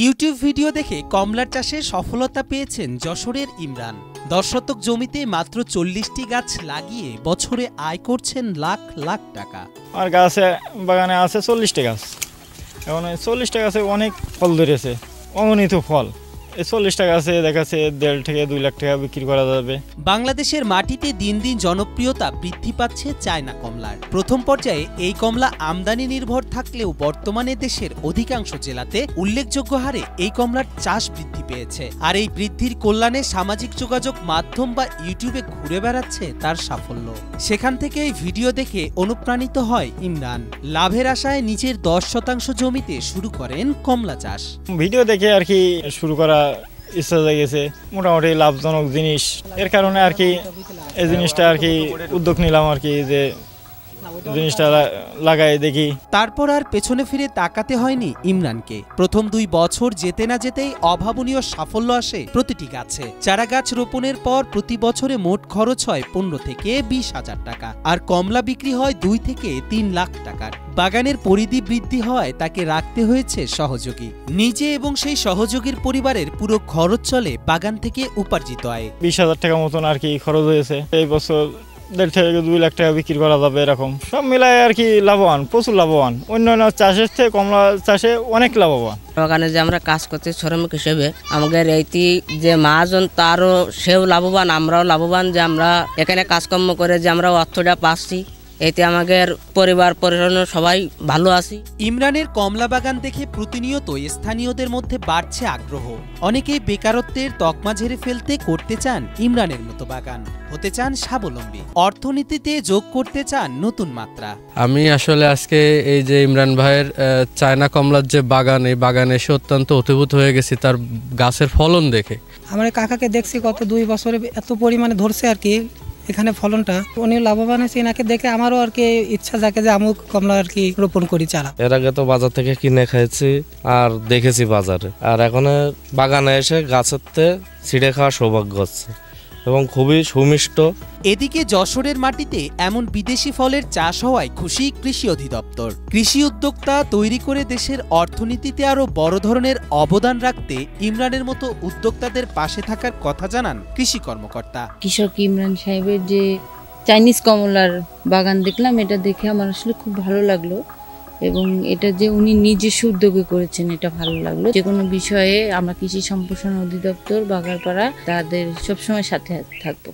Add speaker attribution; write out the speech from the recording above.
Speaker 1: YouTube video দেখে কমলার চাষে সফলতা পেয়েছেন যশোরের ইমরান। ১০ শতক জমিতে মাত্র ৪০টি গাছ লাগিয়ে বছরে আয় করছেন লাখ লাখ টাকা।
Speaker 2: আর গাছে বাগানে আছে ৪০টা গাছ। এখন ৪০টা গাছে অনেক ফল ধরেছে, অগণিত ফল। এই ৪০টা গাছে দেখাচ্ছে ১.৫ থেকে ২ লাখ টাকা বিক্রি করা যাবে।
Speaker 1: বাংলাদেশের মাটিতে দিন দিন জনপ্রিয়তা বৃদ্ধি পাচ্ছে চায়না কমলার। প্রথম পর্যায়ে এই কমলা আমদানি নির্ভর থাকলেও বর্তমানে দেশের অধিকাংশ জেলাতে উল্লেখযোগ্য হারে এই কমলার চাষ বৃদ্ধি পেয়েছে। আর এই বৃদ্ধির কল্যাণে সামাজিক যোগাযোগ মাধ্যম বা ইউটিউবে ঘুরে বেড়াচ্ছে তার সাফল্য। সেখান থেকে এই ভিডিও দেখে অনুপ্রাণিত হয় ইমরান। লাভের আশায় নিজের ১০ শতাংশ জমিতে শুরু করেন কমলা চাষ।
Speaker 2: ভিডিও দেখে আর কি শুরু করা ইচ্ছা জাগিয়েছে, মোটামুটি লাভজনক জিনিস। এর কারণে আর কি এই জিনিসটা আর কি উদ্যোগ নিলাম আর কি, যে জিনিসটা লাগাই দেখি।
Speaker 1: তারপর আর পেছনে ফিরে তাকাতে হয়নি ইমরানকে। প্রথম ২ বছর যেতে না যেতেই অভাবনীয় সাফল্য আসে প্রতিটি গাছে। চারা গাছ রোপণের পর প্রতি বছরে মোট খরচ হয় ১৫ থেকে ২০ হাজার টাকা, আর কমলা বিক্রি হয় ২ থেকে ৩ লাখ টাকার। বাগানের পরিধি বৃদ্ধি হয়, তাকে রাখতে হয়েছে সহযোগী। নিজে এবং সেই সহযোগীর পরিবারের পুরো খরচ চলে বাগান থেকে উপার্জিত আয়।
Speaker 2: ২০,০০০ টাকা মতন আর কি খরচ হয়েছে। এই বছর ১.৫ থেকে ২ লাখ টাকা বিক্রি করা যাবে, এরকম সব মিলায় আর কি লাভবান, প্রচুর লাভবান। অন্যান্য চাষের থেকে কমলা চাষে অনেক লাভবান।
Speaker 3: বাগানে যে আমরা কাজ করতে শ্রমিক হিসেবে আমাদের এইটি যে মহাজন, তারও সেও লাভবান, আমরাও লাভবান যে আমরা এখানে কাজকর্ম করে যে আমরা অর্থটা পাচ্ছি, এতে আমাদের পরিবার পরিজন সবাই ভালো আছি।
Speaker 1: ইমরানের কমলা বাগান দেখে প্রতিনিয়ত স্থানীয়দের মধ্যে বাড়ছে আগ্রহ। অনেকেই বেকারত্বের তকমা ঝেড়ে ফেলতে করতে চান ইমরানের মতো বাগান, হতে চান স্বাবলম্বী, অর্থনীতিতে যোগ করতে চান নতুন মাত্রা।
Speaker 4: আমি আসলে আজকে এই যে ইমরান ভাইয়ের চায়না কমলার যে বাগান, এই বাগানে এসে অত্যন্ত অভিভূত হয়ে গেছি তার গাছের ফলন দেখে।
Speaker 5: আমার কাকাকে দেখছি গত ২ বছরে এত পরিমাণে ধরছে আর কি এখানে ফলনটা, উনি লাভবান হয়েছে। এনাকে দেখে আমারও আর কি ইচ্ছা জাগে যে আমি কমলা আর কি রোপণ করি চারা।
Speaker 6: এর আগে তো বাজার থেকে কিনে খাইছি আর দেখেছি বাজারে, আর এখন বাগানে এসে গাছের ছিঁড়ে খাওয়া সৌভাগ্য হচ্ছে এবং খুবই সুমিষ্ট।
Speaker 1: এদিকে যশোরের মাটিতে এমন বিদেশি ফলের চাষ হওয়ায় খুশি কৃষি অধিদপ্তর। কৃষি উদ্যোক্তা তৈরি করে দেশের অর্থনীতিতে আরো বড় ধরনের অবদান রাখতে ইমরানের মতো উদ্যোক্তাদের পাশে থাকার কথা জানান কৃষি কর্মকর্তা।
Speaker 7: কৃষক ইমরান সাহেবের যে চাইনিজ কমলার বাগান দেখলাম, এটা দেখে আমার আসলে খুব ভালো লাগলো, এবং এটা যে উনি নিজস্ব উদ্যোগে করেছেন এটা ভালো লাগলো। যে কোনো বিষয়ে আমরা কৃষি সম্প্রসারণ অধিদপ্তর বাগারপাড়া তাদের সবসময় সাথে থাকবো।